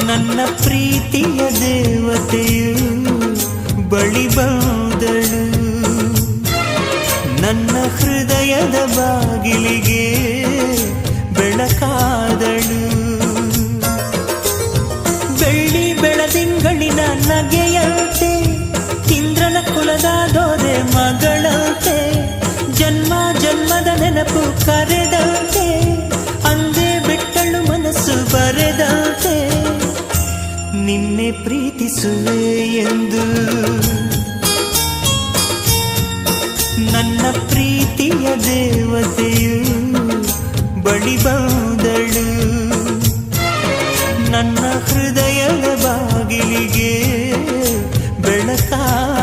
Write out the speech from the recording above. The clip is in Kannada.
ನನ್ನ ಪ್ರೀತಿಯ ದೇವತೆಯು ಬಳಿ ಬಂದಳು, ನನ್ನ ಹೃದಯದ ಬಾಗಿಲಿಗೆ ಬೆಳಕಾದಳು. ಬೆಳ್ಳಿ ಬೆಳದಿಂಗಳಿನ ನಗೆಯಂತೆ, ಇಂದ್ರನ ಕುಲದ ದೊರೆ ಮಗಳಂತೆ, ಜನ್ಮ ಜನ್ಮದ ನೆನಪು ಕರೆದಂತೆ, ಅಂದೇ ಬಿಟ್ಟಳು ಮನಸ್ಸು ಬರೆದಂತೆ, ನಿನ್ನೆ ಪ್ರೀತಿಸುವೆ ಎಂದು. ನನ್ನ ಪ್ರೀತಿಯ ದೇವತೆಯು ಬಳಿ ಬಂದಳು, ನನ್ನ ಹೃದಯದ ಬಾಗಿಲಿಗೆ ಬೆಳಕಾದಳು.